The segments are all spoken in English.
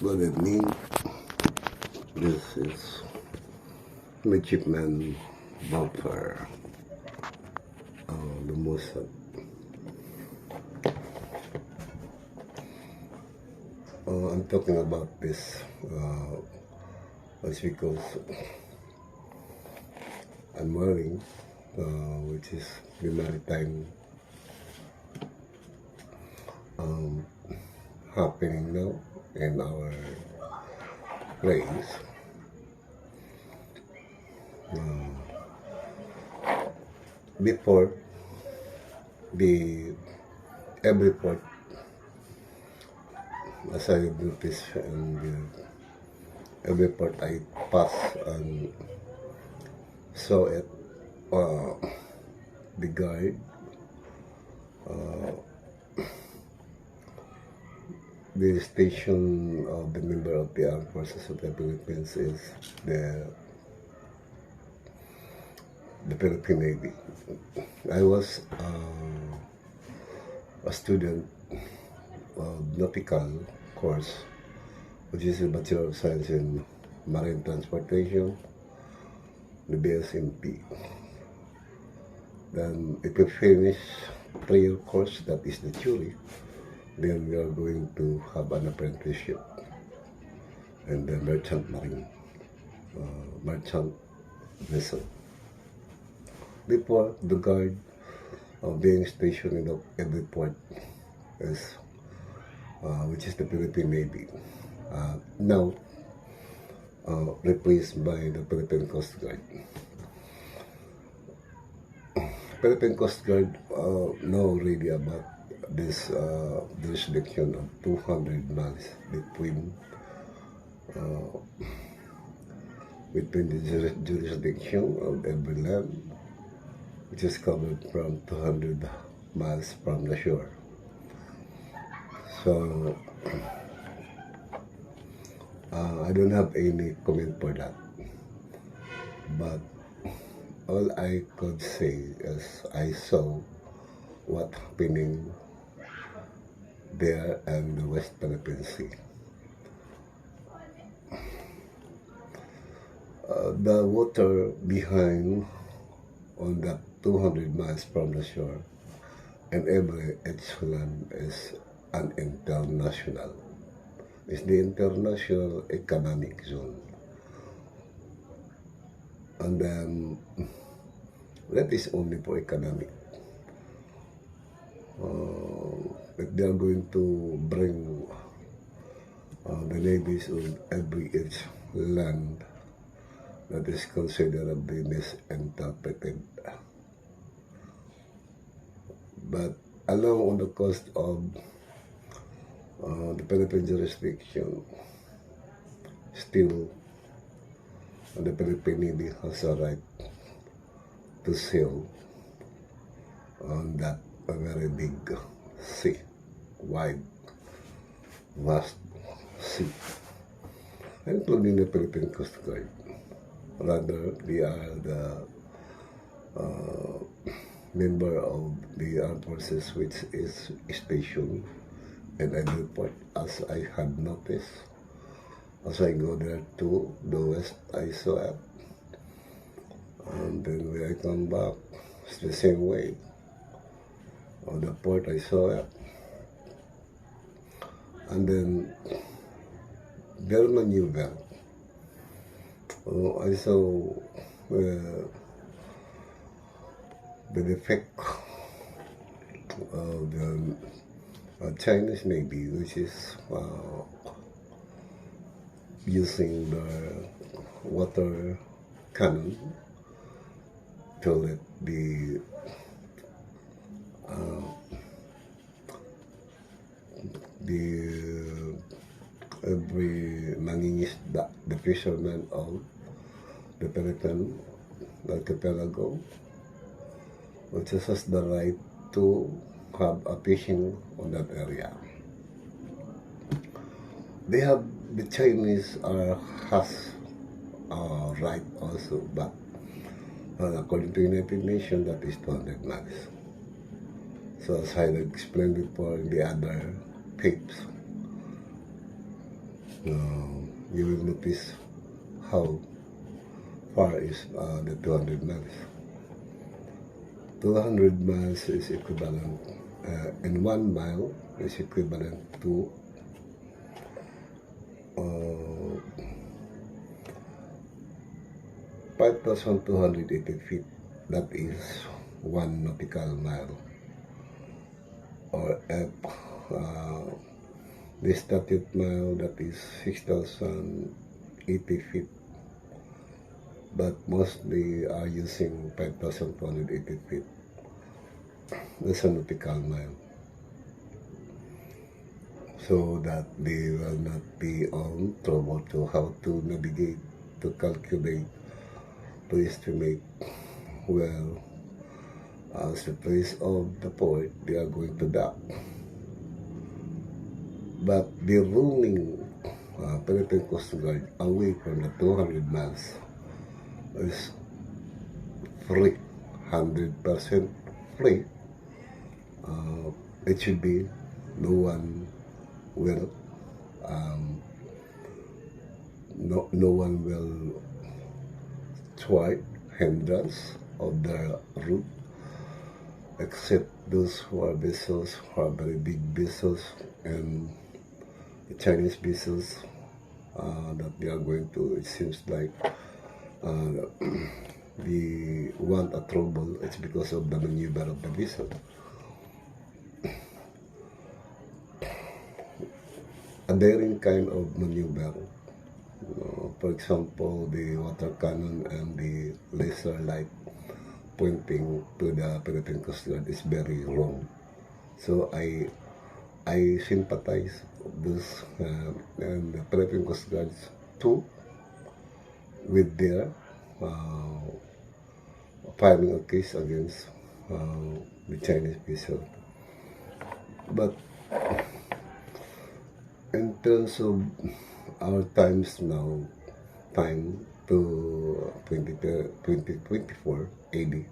Good evening. This is Midshipman Buffer, Lumusad. I'm talking about this that's because I'm wearing, which is the maritime happening now in our place. Before every port, as I noticed, and every port I pass and saw it, the guard, the station of the member of the Armed Forces of the Philippines is the Philippine Navy. I was a student of nautical course, which is a Bachelor of Science in Marine Transportation, the BSMP. Then if we finish 3-year course, that is the theory, then we are going to have an apprenticeship in the merchant marine, merchant vessel. Before, the guard being stationed in every port is, which is the Philippine Navy. Now, replaced by the Philippine Coast Guard. Philippine Coast Guard know already about this jurisdiction of 200 miles between the jurisdiction of every land, which is covered from 200 miles from the shore. So I don't have any comment for that, but all I could say is I saw what happening there and the West Philippine Sea. The water behind on that 200 miles from the shore and every each land is an international. It's the international economic zone. And then that is only for economic. If they are going to bring the navies on every each land, that is considerably misinterpreted. But along on the coast of the Philippine jurisdiction, still the Philippine Navy has a right to sail on that a very big sea, wide, vast sea, including the Philippine Coast Guard. Rather, they are the member of the armed forces which is stationed in every port, as I had noticed. As I go there to the west, I saw it. And then when I come back, it's the same way. On the port, I saw it. And then there's a new belt. I saw the defect of the Chinese Navy, which is using the water cannon to let the every mangingisda, the fishermen of the Philippine archipelago, which has the right to have a fishing on that area. They have, the Chinese has right also, but according to United Nations, that is 200 miles. So as I explained before in the other tapes, you will notice how far is the 200 miles. 200 miles is equivalent, and 1 mile is equivalent to 5,280 feet. That is 1 nautical mile. Or at the statute mile, that is 6,080 feet. But mostly are using 5,280 feet. That's a nautical mile. So that they will not be on trouble to how to navigate, to calculate, to estimate well as the place of the port they are going to dock. But the ruling Philippine Coast Guard away from the 200 miles is free, 100% free. It should be no one will no one will try hindrance of the route except those who are vessels, who are very big vessels, and the Chinese vessels that they are going to, it seems like they want a trouble. It's because of the maneuver of the vessel. A daring kind of maneuver, for example, the water cannon and the laser light pointing to the Philippine Coast Guard is very wrong. So I sympathize those and the Philippine Coast Guards too with their filing a case against the Chinese vessel. But in terms of our times now, time to 2024 AD,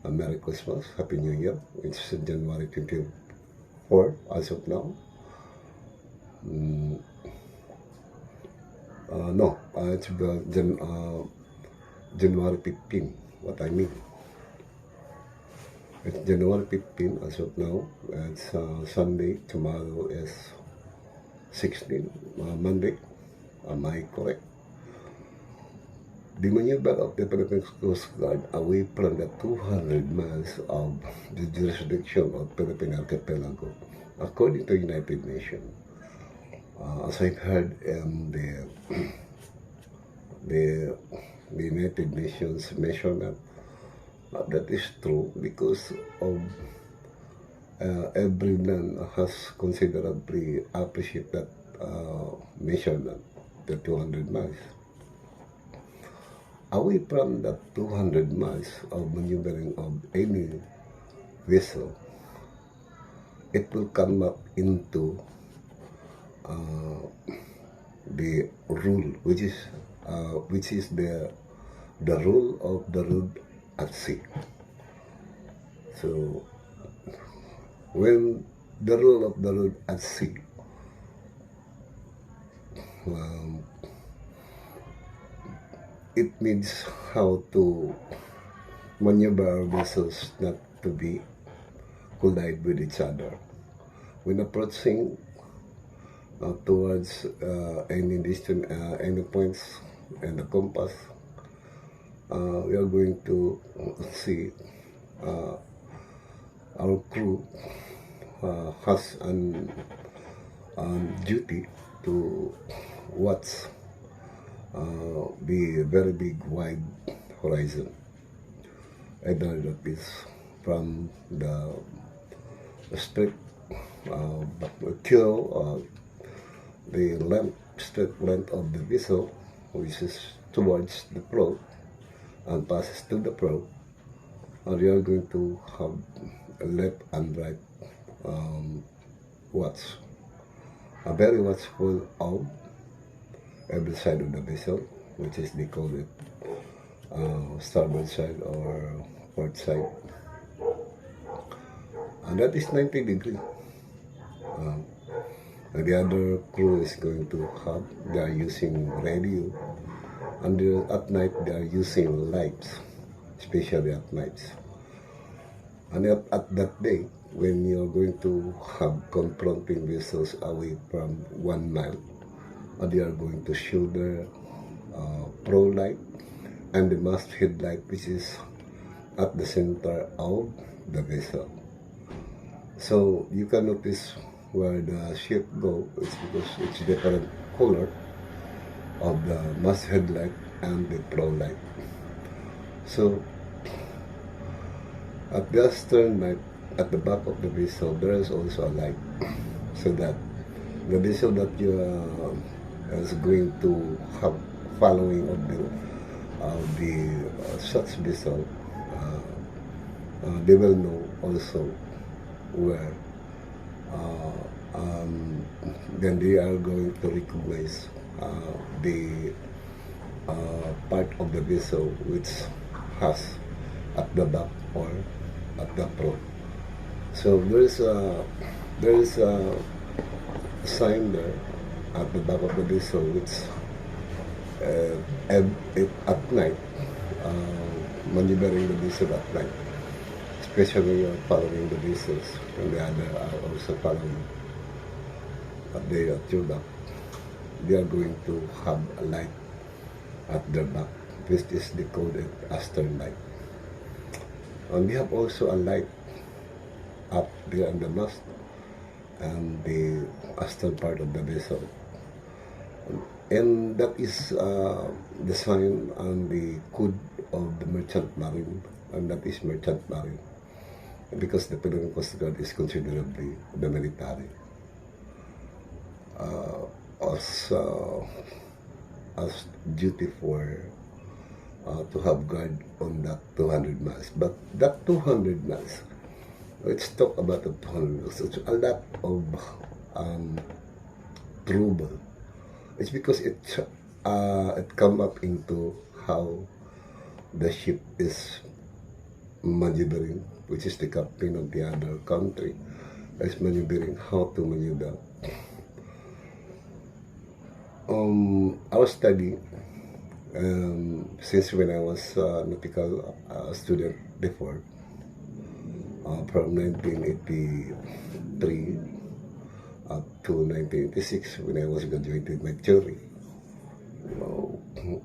Merry Christmas, Happy New Year. It's January 24 as of now. No, it's January 15, what I mean. It's January 15 as of now. It's Sunday, tomorrow is 16, Monday. Am I correct? The maneuver of the Philippine Coast Guard away from the 200 miles of the jurisdiction of Philippine Archipelago, according to United Nations, as I've heard the United Nations measurement, that is true because of everyone has considerably appreciated that measurement, the 200 miles. Away from that 200 miles of maneuvering of any vessel, it will come up into the rule, which is the rule of the road at sea. So when the rule of the road at sea, it means how to maneuver our vessels not to be collide with each other. When approaching towards any distance, any points in the compass, we are going to see our crew has an duty to watch the very big wide horizon, either that is from the straight till the straight length of the vessel, which is towards the prow and passes to the prow, and you are going to have a left and right watch, a very watchful of every side of the vessel, which is they call it starboard side or port side, and that is 90 degrees. And the other crew is going to have, they are using radio, and at night they are using lights, especially at nights. And at that day, when you're going to have confronting vessels away from 1 mile, and they are going to show their pro light and the masthead light, which is at the center of the vessel. So you can notice where the ship go. It's because it's different color of the masthead light and the pro light. So at the stern light, at the back of the vessel, there is also a light, so that the vessel that you is going to have following of the such vessel, they will know also where. Then they are going to recognize the part of the vessel which has at the back or at the front. So there is a sign there at the back of the vessel which at night, maneuvering the vessel at night, especially you're following the vessels and the other are also following at your back. They are going to have a light at their back, which is decoded as stern light. And we have also a light up there on the mast and the astern part of the vessel. And that is the sign and the code of the merchant marine, and that is merchant marine, because the Philippine Coast Guard is considerably the military. As duty for to have guard on that 200 miles. But that 200 miles, let's talk about the 200 miles. It's a lot of trouble. It's because it come up into how the ship is maneuvering, which is the captain of the other country, is maneuvering how to maneuver. Our study, since when I was a nautical student before, from 1983 up to 1986, when I was graduated my theory,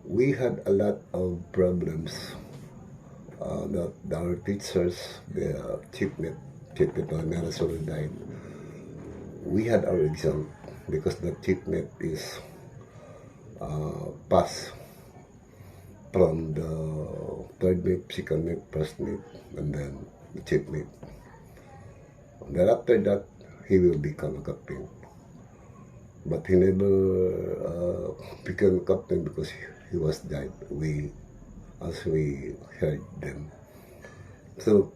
we had a lot of problems that our teachers, the chief net already died. We had our exam because the chief net is passed from the third mate, second mate, first mate, and then the chief mate. Then after that, he will become a captain. But he never became a captain because he was died. As we heard them. So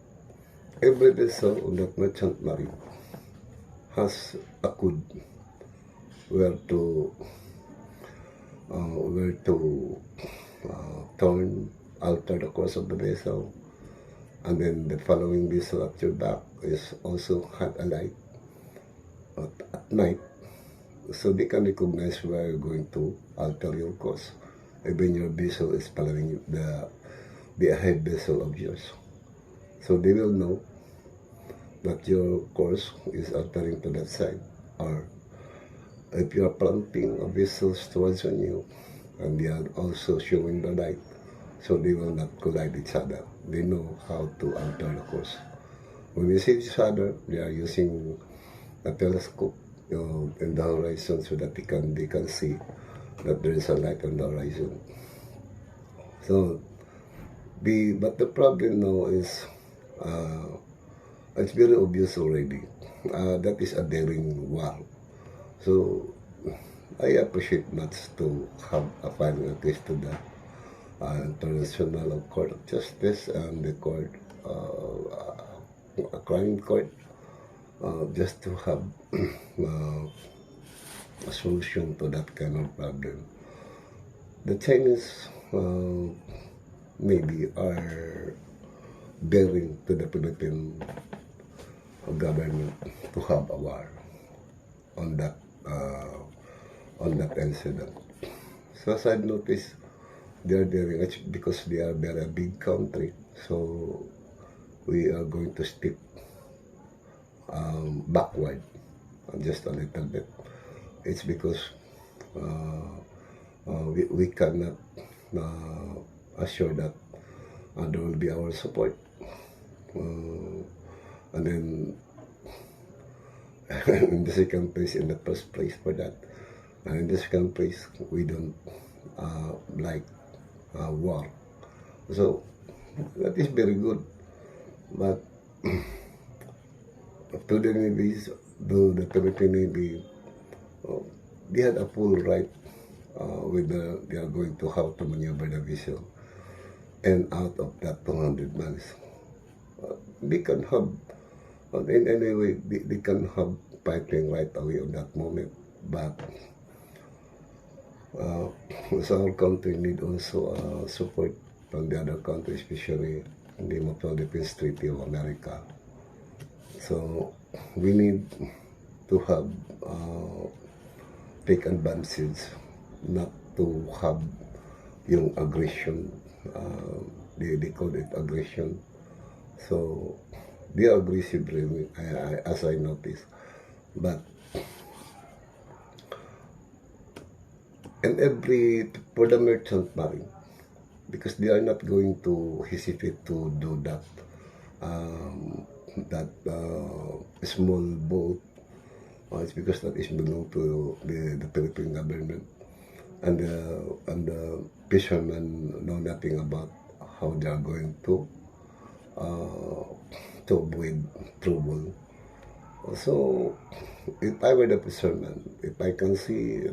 every vessel on that merchant marine has a code where to turn, alter the course of the vessel, and then the following vessel at your back is also had a light at night, so they can recognize where you're going to alter your course. Even your vessel is following the ahead vessel of yours, so they will know that your course is altering to that side. Or if you are planting a vessel towards you and they are also showing the light, so they will not collide each other. They know how to alter the course. When they see each other, they are using a telescope in the horizon so that they can see that there is a light on the horizon. So but the problem now is it's very obvious already. That is a daring war. So I appreciate much to have a final case to the International Court of Justice and the court, a crime court, just to have a solution to that kind of problem. The Chinese maybe are daring to the Philippine government to have a war on that on that incident. So as I noticed, they're doing it because they are very big country. So we are going to step backward just a little bit. It's because we cannot assure that there will be our support. And then in the second place, in the first place for that. And in the second place, we don't like war. So that is very good. But to the Navy's, the Philippine Navy, they had a full right whether they are going to how to maneuver the vessel. And out of that 200 miles, they can have, in any way, they can have fighting right away on that moment. But so our country need also support from the other countries, especially in the Mutual Defense Treaty of America. So we need to have take advantage, not to have yung aggression. They call it aggression. So they are aggressive really, as I noticed. But and for the merchant marine, because they are not going to hesitate to do that small boat. It's because that is belong to the Philippine government, and the fishermen know nothing about how they are going to avoid trouble. So if I were the fisherman, if I can see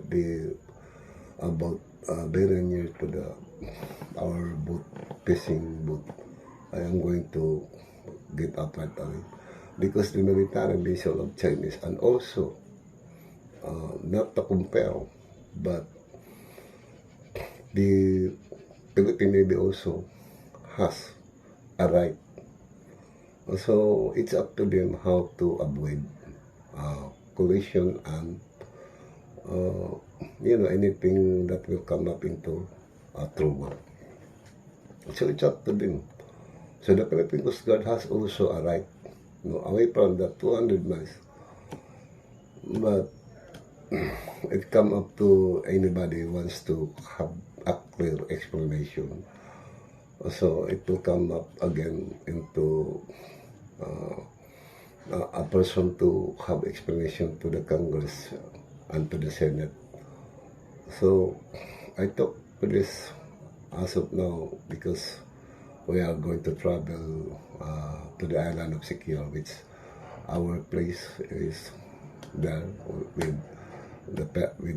about very near to our boat, fishing boat, I am going to get out right away. Because the military vessel of Chinese, and also not to compare, but the Philippine Navy also has a right. So it's up to them how to avoid collision and anything that will come up into trouble. So it's up to them. So the Philippine Coast Guard has also a right, away from the 200 miles. But it come up to anybody who wants to have a clear explanation. So it will come up again into a person to have explanation to the Congress and to the Senate. So I talk to this as of now because we are going to travel to the island of Secure, which our place is there with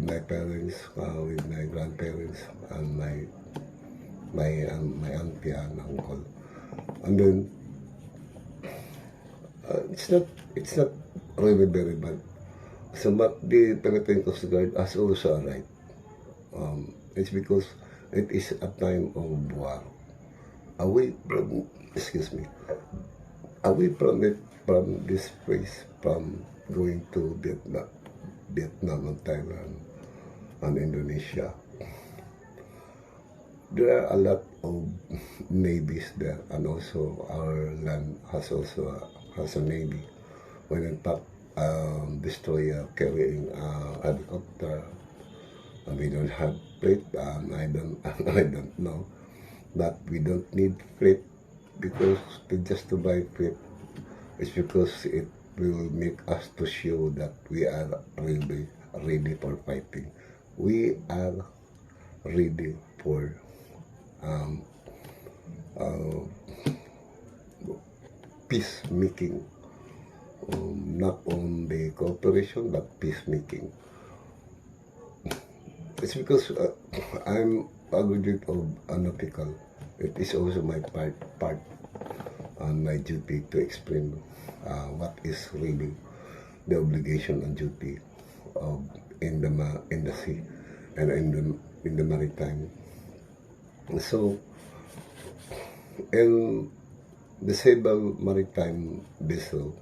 my parents, with my grandparents, and my auntie and uncle. And then it's not really very bad. So but the Philippine Coast Guard has also a right. It's because it is a time of war. Away from this place, from going to Vietnam and Thailand and Indonesia. There are a lot of navies there, and also our land has a navy. When in fact destroyer carrying a helicopter, and we don't have fleet. I don't know. But we don't need fleet because to buy fleet is because it will make us to show that we are really ready for fighting. We are ready for peacemaking, not only cooperation but peacemaking. It's because I'm a graduate of nautical. It is also my part and my duty to explain what is really the obligation and duty of in the sea and in the maritime. So, in the Sable maritime vessel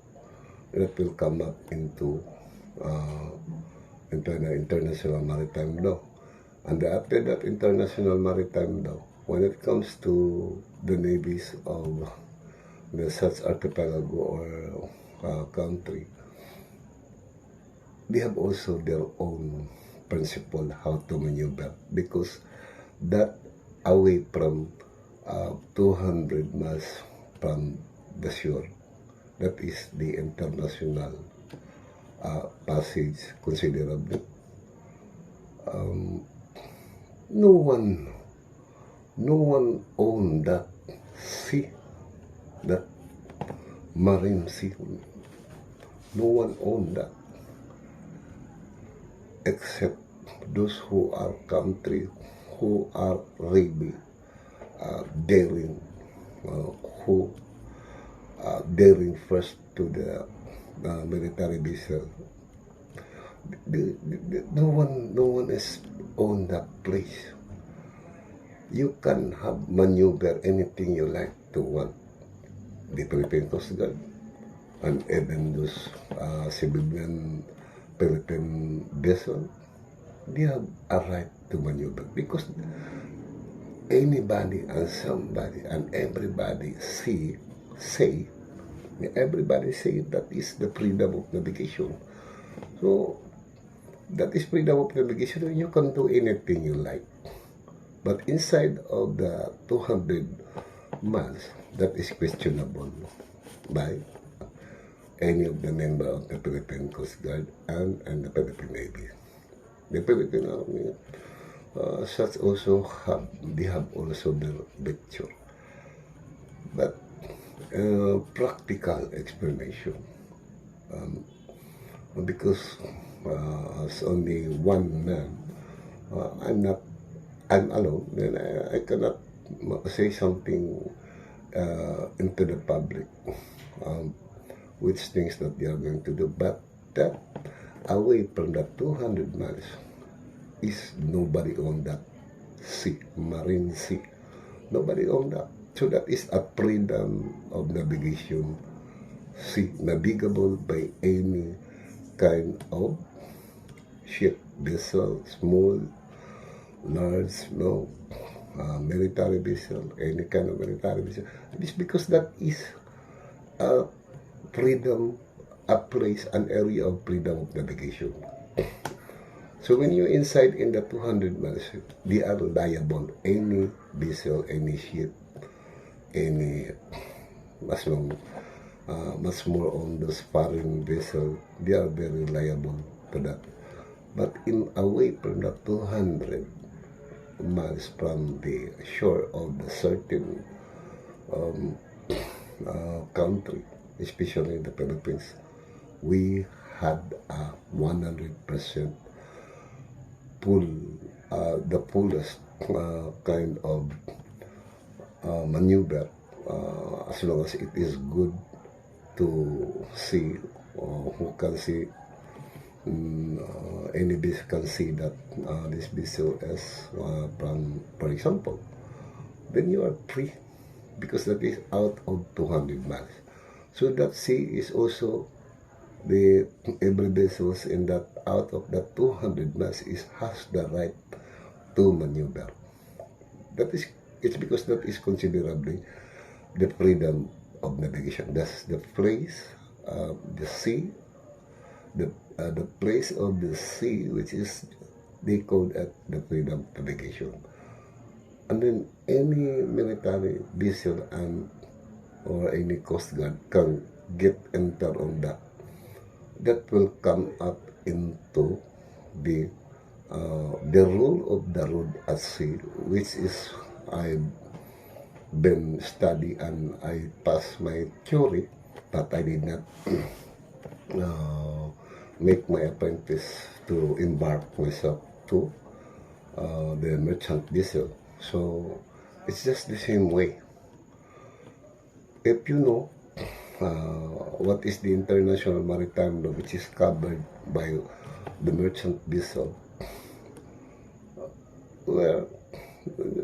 that will come up into international maritime law. And after that international maritime law, when it comes to the navies of the such archipelago or country, they have also their own principle how to maneuver, because that away from 200 miles from the shore, that is the international passage considerably. No one owned that sea, that marine sea. No one owned that except those who are country who are really daring, who daring first to the military vessel. No one is on that place. You can have maneuver anything you like to want. The Philippine Coast Guard and even those civilian Philippine vessel, they have a right to maneuver, because anybody and somebody and everybody say that is the freedom of navigation. So that is freedom of navigation, and you can do anything you like. But inside of the 200 miles, that is questionable by any of the member of the Philippine Coast Guard and the Philippine Navy. The Philippine Army, such also they have also their lecture. But practical explanation, because as only one man, I'm alone, then I cannot say something into the public, which things that they are going to do. But that away from that 200 miles is nobody on that sea, marine sea. Nobody on that. So that is a freedom of navigation sea, navigable by any kind of ship, vessel, small, large, military vessel, any kind of military vessel. It's because that is a freedom, a place, an area of freedom of navigation. So when you're inside in the 200 miles, they are liable. Any vessel, any ship, any much more on those foreign vessel, they are very liable to that. But in away from the 200 miles from the shore of the certain country, especially the Philippines, we had a 100% pull, the fullest kind of maneuver, as long as it is good to see, who can see, any vessel can see that this vessel is from, for example, then you are free, because that is out of 200 miles. So that sea is also the every vessels in that out of that 200 miles has the right to maneuver. That is, it's because that is considerably the freedom of navigation. That's the place, the sea, the place of the sea, which is they call it the freedom of navigation. And then any military vessel and or any coast guard can get enter on that. That will come up into the rule of the road at sea, which is I've been study and I passed my theory, but I did not make my apprentice to embark myself to the merchant vessel. So it's just the same way. If you know what is the international maritime law, which is covered by the merchant vessel, well,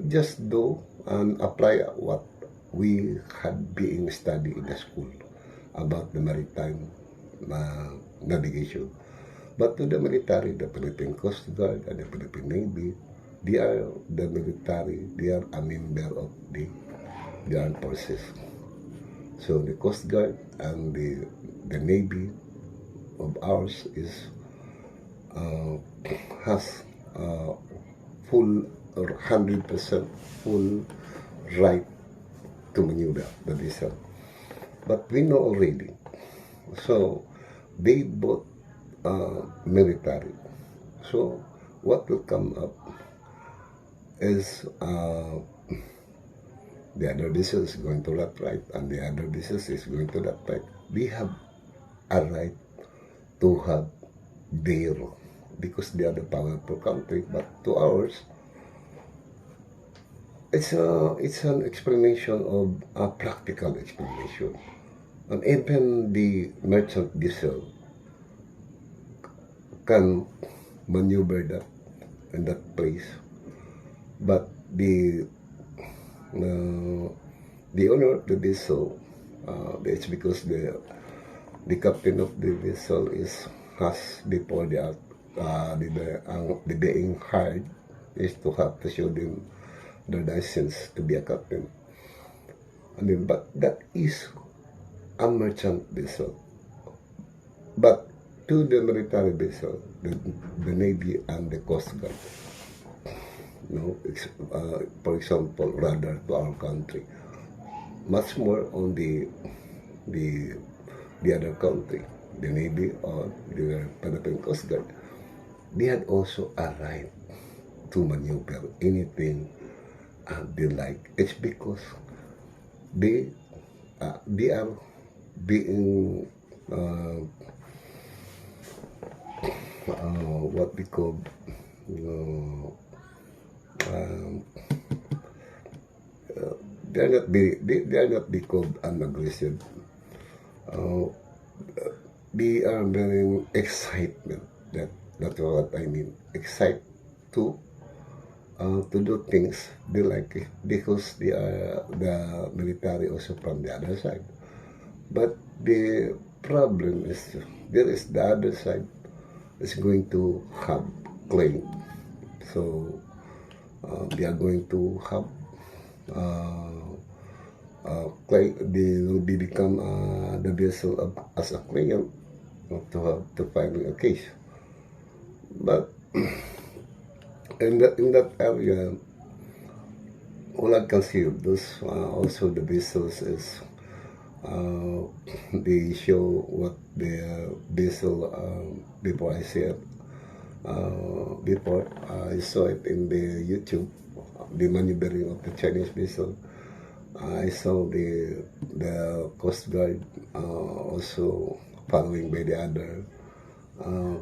just do and apply what we had being studied in the school about the maritime navigation. But to the military, the Philippine Coast Guard and the Philippine Navy, they are the military, they are a member of the armed forces. So the Coast Guard and the Navy of ours is has full or 100% full right to maneuver the vessel. But we know already, so they both military. So what will come up is the other vessel is going to left right and the other vessel is going to left right. We have a right to have their, because they are the powerful country, but to ours, it's an explanation of a practical explanation. And even the merchant vessel can maneuver that in that place, but the owner of the vessel, it's because the captain of the vessel has before the being hired is to have to show them the license to be a captain. I mean, but that is a merchant vessel. But to the military vessel, the Navy and the Coast Guard, for example, rather to our country, much more on the other country, the Navy or the Philippine Coast Guard, they had also a right to maneuver anything they like. It's because they are being what we call they are not be called unaggressive. They are very excitement. That's what I mean. Excite to do things they like it because they are the military also from the other side. But the problem is there is the other side is going to have claim. So they are going to have claim. They will become the vessel as a claimant to have to file a case. But in that area, all I can see of those also the vessels is they show what the vessel before I see it. Before I saw it in the YouTube, the maneuvering of the Chinese vessel. I saw the Coast Guard also following by the other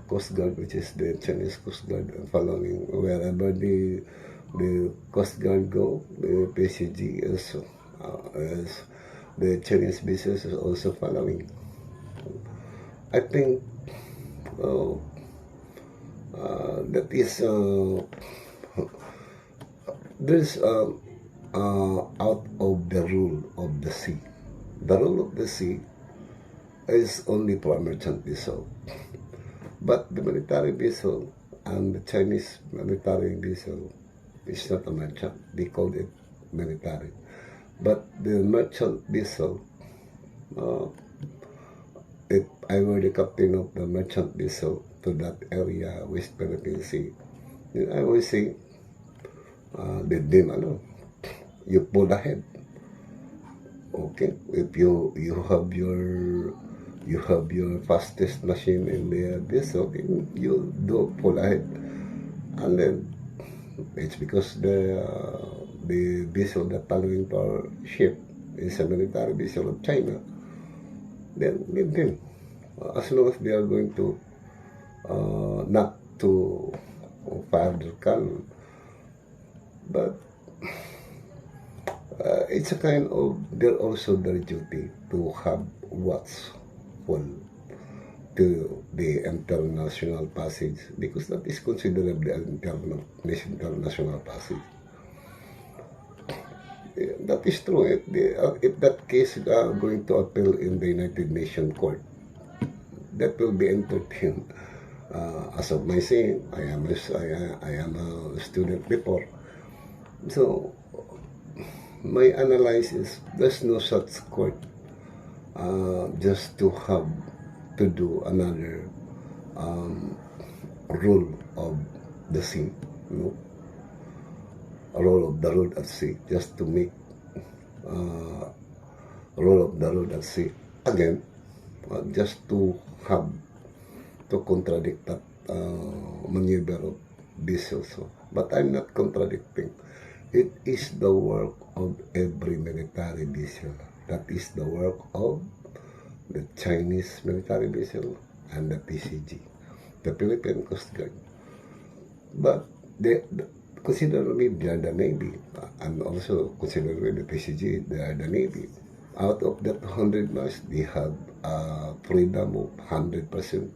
Coast Guard, which is the Chinese Coast Guard, following wherever the Coast Guard go. The PCG is the Chinese business is also following. I think that is there's out of the rule of the sea. The rule of the sea is only for merchant vessel, but the military vessel and the Chinese military vessel is not a merchant. They call it military, but the merchant vessel, if I were the captain of the merchant vessel to that area, West Philippine Sea, then I would say, with them, you pull ahead. Okay, if you have your fastest machine in the vessel, then you do pull ahead, and then it's because the vessel that following our ship is a military vessel of China. Then leave them as long as they are going to not to fire their cannon. But it's a kind of, they're also their duty to have what's full to the international passage, because that is considered the international passage. That is true. If that case going to appeal in the United Nations Court, that will be entertained. As of my saying, I am a student before. So my analysis, there's no such court just to have to do another rule of the sea, you know, a rule of the road at sea, just to make rule of the road at sea again, just to have to contradict that maneuver of vessels. So, but I'm not contradicting. It is the work of every military vessel. That is the work of the Chinese military vessel and the PCG, the Philippine Coast Guard. But considerably they are the Navy, and also considerably the PCG, they are the Navy. Out of that 100 miles, they have freedom of 100%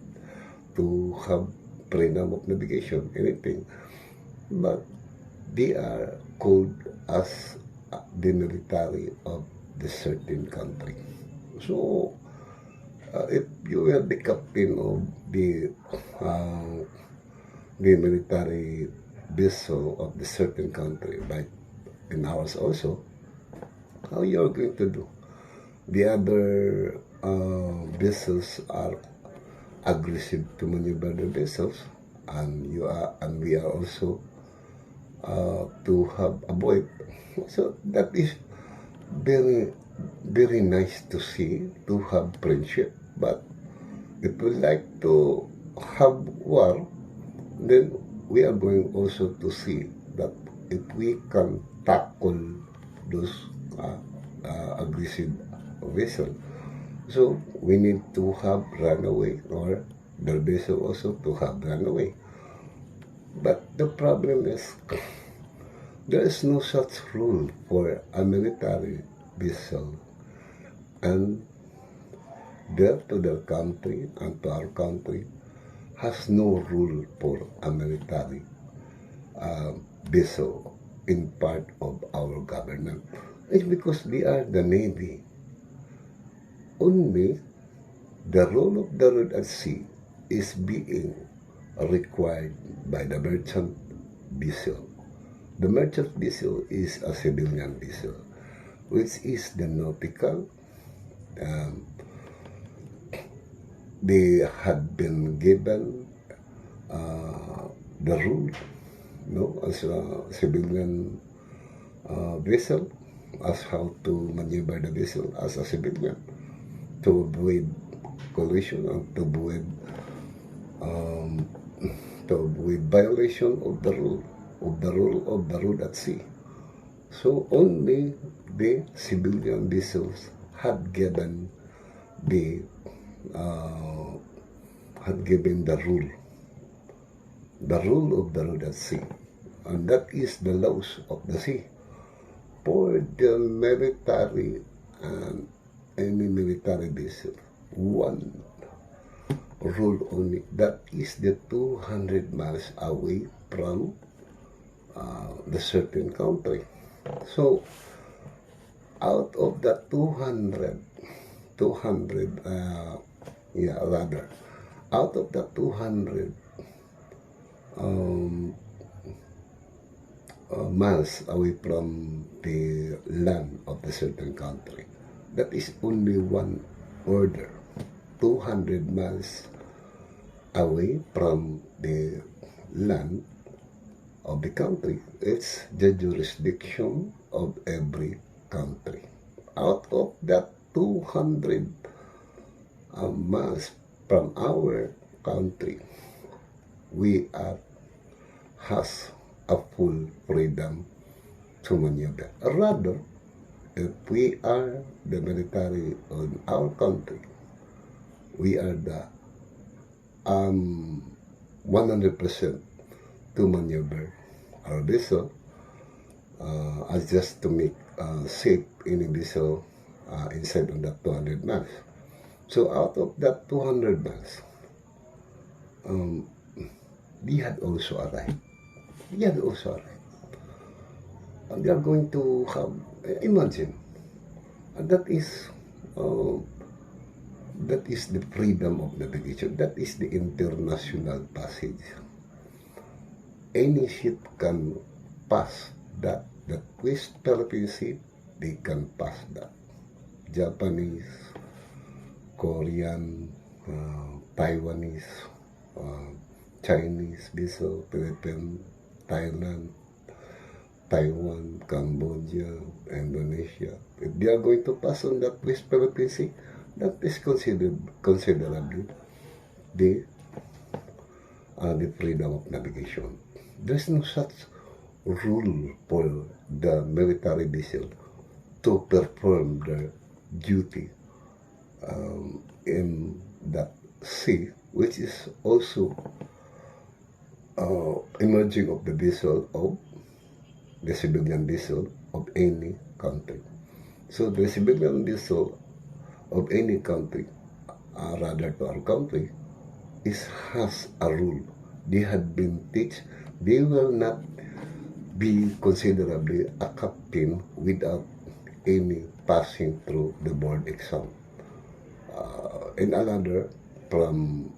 to have freedom of navigation, anything. But they are called as the military of the certain country. So, if you are the captain of the military vessel of the certain country, like in ours also, how you are going to do? The other vessels are aggressive to maneuver the vessels, and we are also to have avoid. So that is very very nice to see, to have friendship. But if we like to have war, then we are going also to see that if we can tackle those aggressive vessel, so we need to have runaway, or the vessel also to have runaway. But the problem is there is no such rule for a military vessel, and there to their country and to our country has no rule for a military vessel in part of our government. It's because they are the Navy. Only the rule of the road at sea is being required by the merchant vessel. The merchant vessel is a civilian vessel, which is the nautical. They had been given the rule, as a civilian vessel, as how to maneuver the vessel as a civilian, to avoid collision and to avoid violation of the rule of the road at sea. So only the civilian vessels had given the rule of the road at sea, and that is the laws of the sea. For the military and any military vessel, one rule only, that is the 200 miles away from the certain country. So out of the 200 out of the 200 miles away from the land of the certain country, that is only one order. 200 miles away from the land of the country, it's the jurisdiction of every country. Out of that 200 miles from our country, we has a full freedom to maneuver. Rather, if we are the military of our country, we are the 100% to maneuver our vessel, as just to make safe any vessel inside of that 200 miles. So out of that 200 miles, we had also arrived. And they are going to have, imagine, that is That is the freedom of navigation. That is the international passage. Any ship can pass that. The West Philippine Sea, they can pass that. Japanese, Korean, Taiwanese, uh, Chinese vessel, Philippines, Thailand, Taiwan, Cambodia, Indonesia. If they are going to pass on that West Philippine Sea, that is considerably the freedom of navigation. There's no such rule for the military vessel to perform their duty in that sea, which is also emerging of the vessel of the civilian vessel of any country. So the civilian vessel of any country, rather to our country, has a rule. They had been taught they will not be considerably a captain without any passing through the board exam. And another from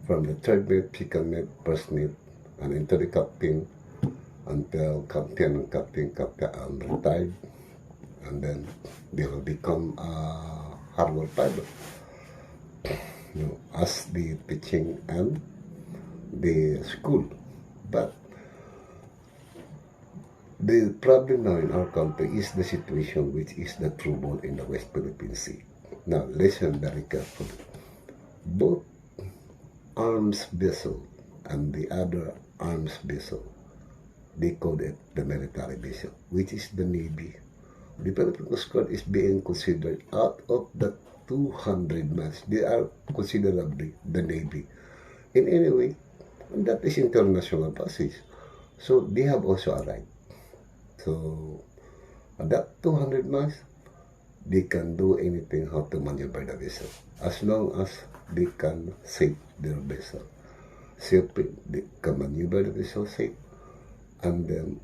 the third mate, second mate, first mate, and into the captain until captain, retired, and then they will become a harbor pilot. As the teaching and the school. But the problem now in our country is the situation which is the trouble in the West Philippine Sea. Now listen very carefully. Both arms vessel and the other arms vessel, they call it the military vessel, which is the Navy. The Philippine Coast Guard is being considered out of the 200 miles. They are considerably the Navy. In any way, that is international passage. So they have also a right. So at that 200 miles, they can do anything how to maneuver the vessel, as long as they can save their vessel. Safely, they can maneuver the vessel safe. And then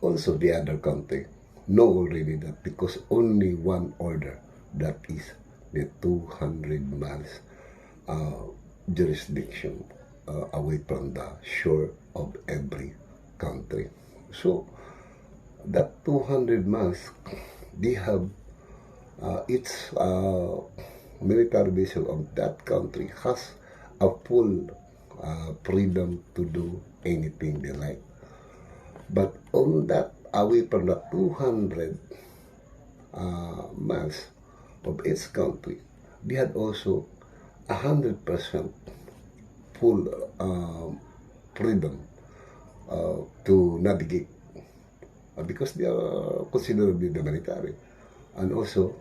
also the other country know already that, because only one order, that is the 200 miles jurisdiction away from the shore of every country. So that 200 miles, they have each military vessel of that country has a full freedom to do anything they like. But on that, away from the 200 miles of each country, they had also 100% full freedom to navigate, because they are considerably the military and also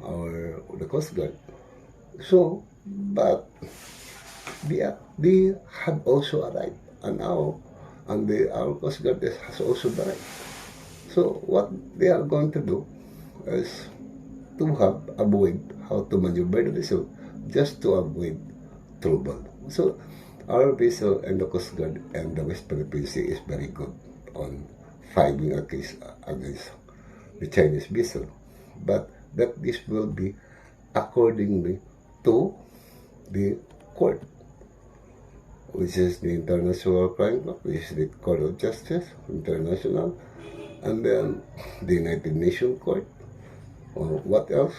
the Coast Guard. So, but they have also a right, and our Coast Guard has also the right. So what they are going to do is to avoid how to maneuver the vessel, just to avoid trouble. So our vessel and the Coast Guard and the West Philippine Sea is very good on fighting against the Chinese vessel, but that this will be accordingly to the court, which is the International Crime Court, which is the Court of Justice International, and then the United Nations Court. What else?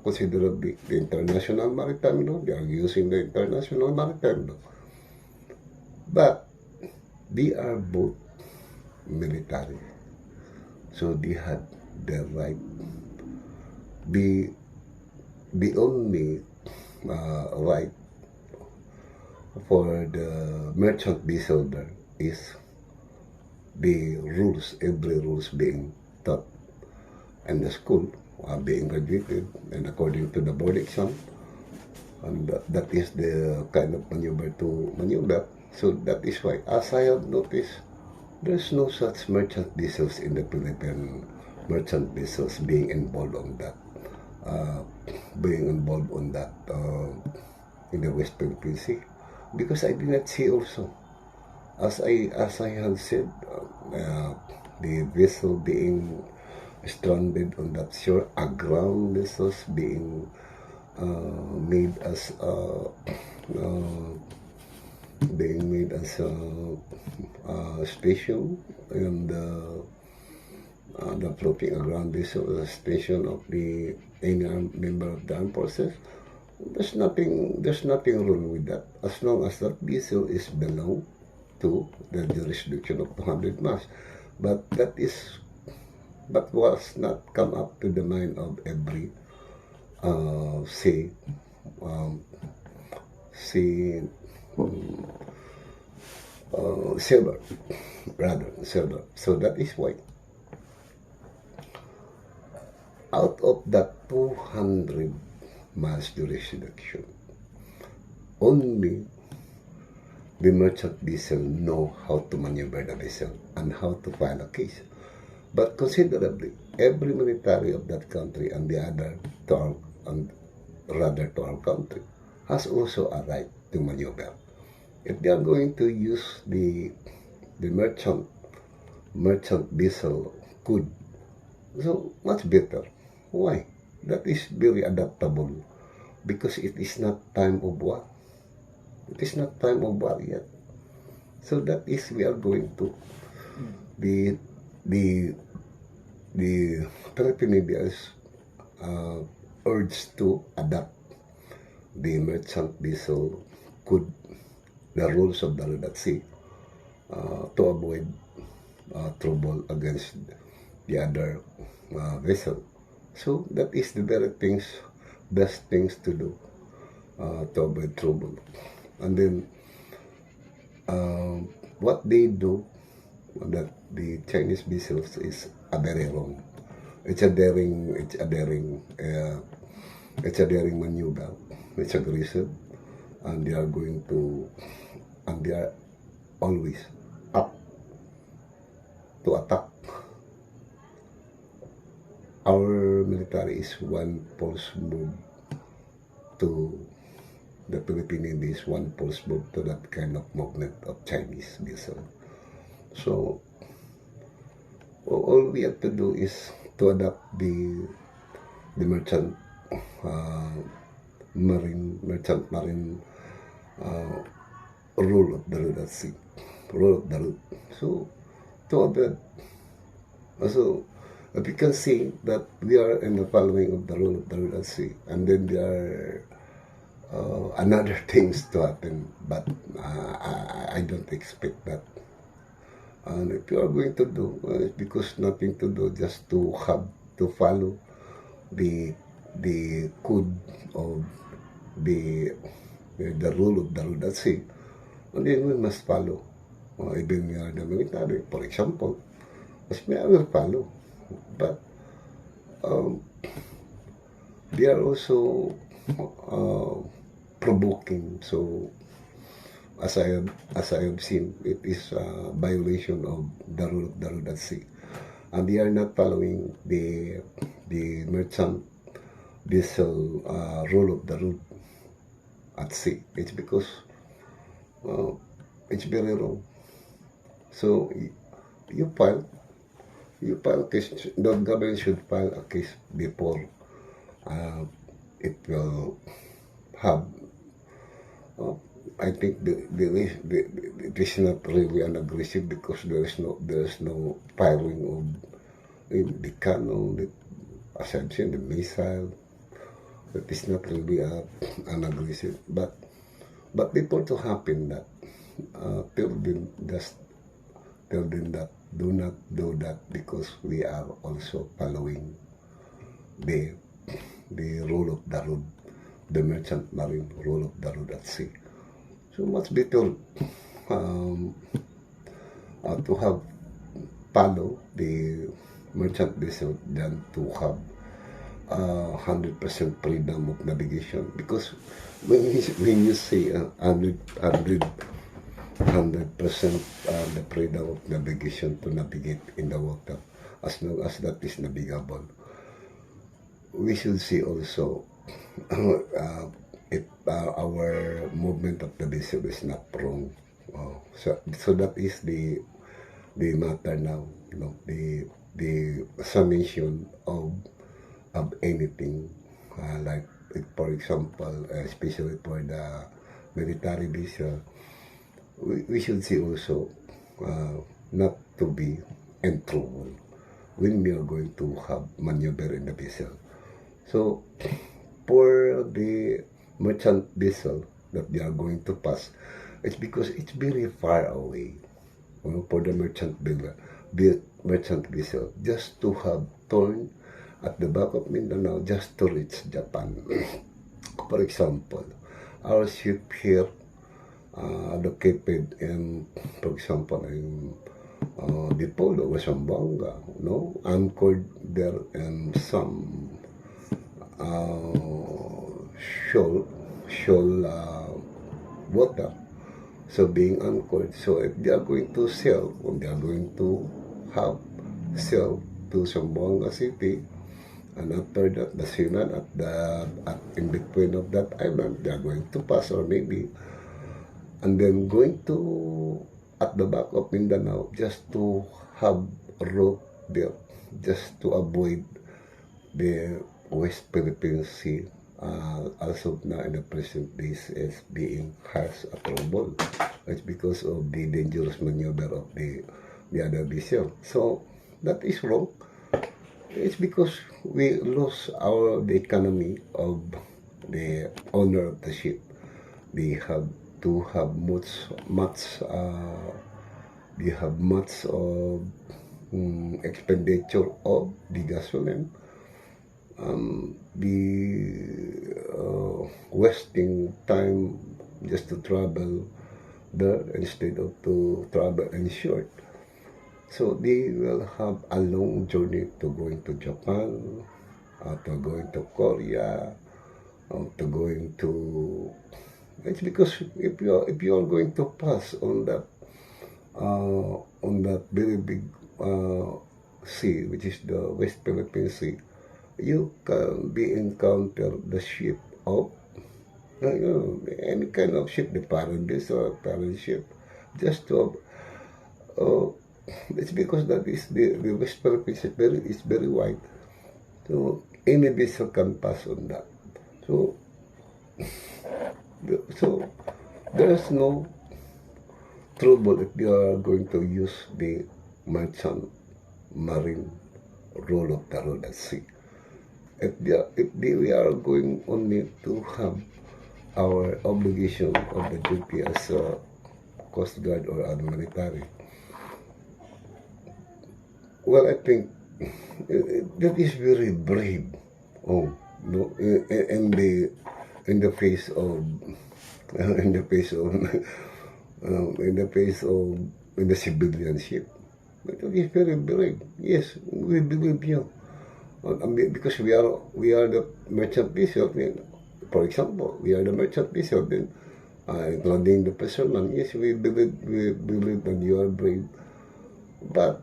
Considerably the International Maritime Law. They are using the International Maritime Law. But they are both military. So they had the right. The only right for the merchant vessel there is the rules, every rules being taught in the school, being graduated, and according to the board exam, and that is the kind of maneuver to maneuver. So that is why, as I have noticed, there's no such merchant vessels in the Philippine merchant vessels being involved on that, in the West Philippine Sea, because I did not see also, as I have said, the vessel being stranded on that shore, aground vessels being made as a station, and the floating aground vessel as a station of the any member of the armed forces. There's nothing wrong with that, as long as that vessel is belong to the jurisdiction of 200 miles. But was not come up to the mind of every um, say silver, rather silver. So that is why out of that 200 miles jurisdiction, only the merchant vessel know how to maneuver the vessel and how to file a case. But considerably, every military of that country and the other to our, and rather to our country has also a right to maneuver. If they are going to use the merchant vessel could, so much better. Why? That is very adaptable because it is not time of war. It is not time of war yet. So that is we are going to the Philippine Navy is urged to adapt the merchant vessel could the rules of the Red Sea to avoid trouble against the other vessel. So that is the very best things to do to avoid trouble. And then what they do that the Chinese vessels is a very wrong. It's a daring maneuver. It's aggressive, and they are always up to attack. Our military is one false move to the Philippine Navy is one false move to that kind of movement of Chinese vessel. So all we have to do is to adapt the merchant marine rule of the Red Sea, rule of the route. So to avoid, so if you can see that we are in the following of the rule of the Red Sea, and then there are another things to happen, but I don't expect that. And if you are going to do, it's because nothing to do, just to have to follow the code of the rule of the Red Sea, and then we must follow. Even we are the military, for example, I will follow. But they are also provoking. So as I have seen, it is a violation of the rule of the Red Sea, and they are not following the merchant vessel rule of the route at sea. It's because it's very wrong. So you file case. The government should file a case before it will have. I think it is not really an aggressive because there is no firing of the cannon, as I've seen, the missile. That is not really an aggressive, but before to happen that tell them that do not do that, because we are also following the rule of the road, the merchant marine rule of the road at sea. So much better to have follow the merchant vessel than to have 100% freedom of navigation, because when you say 100% the freedom of navigation to navigate in the water, as long as that is navigable, we should see also if our movement of the vessel is not wrong. So that is the matter now. the summation of anything, like for example, especially for the military vessel, we should see also not to be in trouble when we are going to have maneuver in the vessel. So for the merchant vessel that they are going to pass, it's because it's very far away. For the merchant vessel, just to have turn at the back of Mindanao just to reach Japan. For example, our ship here located in, for example, in Dipolo or Zamboanga, no, anchored there in some shoal, water. So being anchored, so if they are going to sail, or they are going to have sail to Zamboanga City, and after that, the Sinan in between of that island, they are going to pass, or maybe, and then going to at the back of Mindanao just to have a route there, just to avoid the West Philippine Sea. As of now, in the present days, is being harsh at trouble. It's because of the dangerous maneuver of the other vessel. So that is wrong. It's because we lose the economy of the owner of the ship. They have to have they have much of expenditure of the gasoline, wasting time just to travel there instead of to travel in short. So they will have a long journey to going to Japan, to going to Korea, to going to. It's because if you are going to pass on that very big sea, which is the West Philippine Sea, you can be encounter the ship of any kind of ship, the paradise or parent ship, just to it's because that is the West Philippine Sea is very wide, so any vessel can pass on that. So there's no trouble if you are going to use the merchant marine rule of the road at sea. We are going only to have our obligation of the WPS Coast Guard or other military. Well, I think that is very brave. Oh no, in the face of in the face of in the civilian ship. But it is very brave. Yes, we believe you. Because we are the merchant vessel. For example, we are the merchant vessel. Then, including the fisherman. Yes, we believe that you are brave. But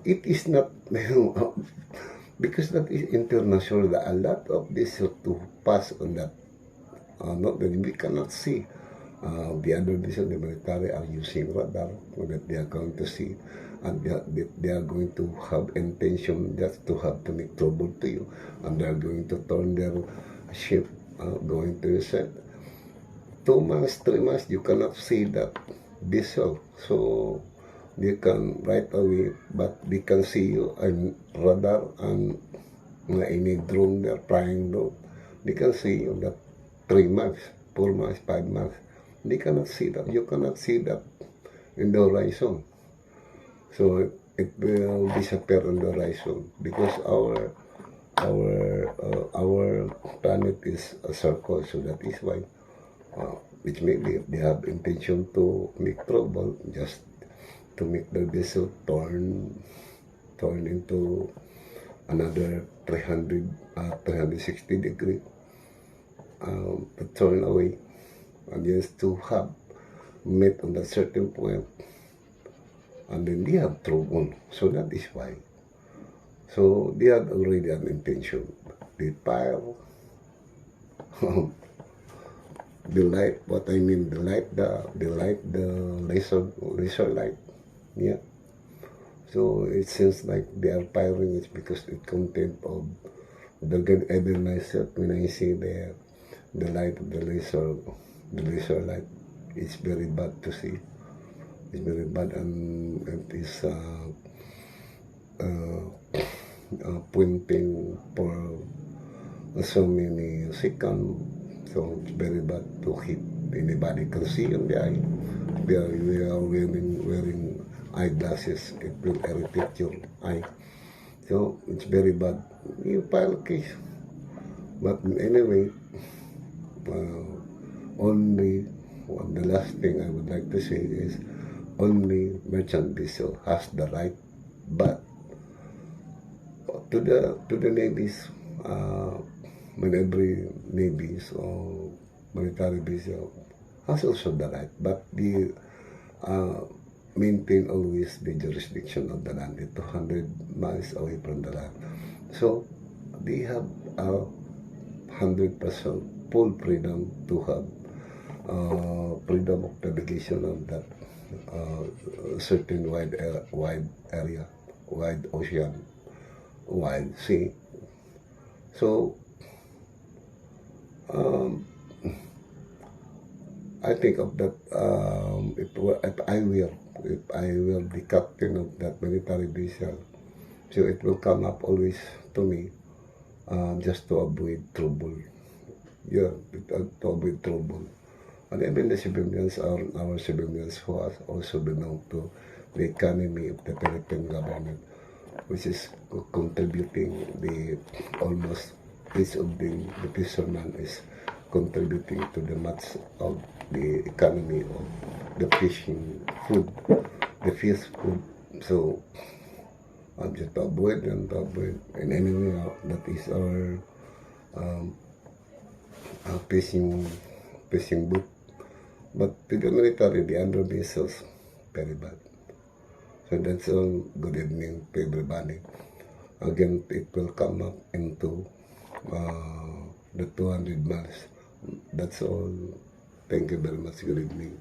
it is not because that is international. A lot of vessels to pass on that. Not that we cannot see. The other vessel, the military, are using radar so that they are going to see, and they are going to have intention just to have to make trouble to you, and they are going to turn their ship going to the set. 2 months, 3 months, you cannot see that vessel, so they can right away, but they can see you on radar and any drone, they're flying drone, they can see you that 3 months, 4 months, 5 months. They cannot see that. You cannot see that in the horizon. So it will disappear on the horizon because our planet is a circle. So that is why, which maybe if they have intention to make trouble, just to make the vessel turn into another 360 degree, to turn away. And just to have met on that certain point, and then they have trouble. So that is why. So they had already an intention. They fire the light. What I mean, the laser light. Yeah. So it seems like they are firing it because it content of the gun. Even myself, when I see the light of the laser light, it's very bad to see. It's very bad, and it is uh, pointing for so many seconds. So it's very bad to hit anybody can see on the eye. We are wearing eyeglasses. It will irritate your eye. So it's very bad. You file a case. But anyway, only the last thing I would like to say is only merchant vessel has the right, but to the navies, when every navies or military vessel has also the right, but the maintain always the jurisdiction of the land, 200 miles away from the land. So they have 100% full freedom to have freedom of navigation on that certain wide area, wide ocean, wide sea. So I think of that. If I will be captain of that military vessel, so it will come up always to me, just to avoid trouble. Yeah, to avoid trouble. And even the civilians, our civilians who has also belong to the economy of the Philippine government, which is contributing the almost each of the fisherman is contributing to the much of the economy of the fishing food, the fish food. So just to avoid and anyway that is our fishing boat. But to the military, the under vessels, very bad. So that's all. Good evening to everybody. Again, it will come up into the 200 miles. That's all. Thank you very much. Good evening.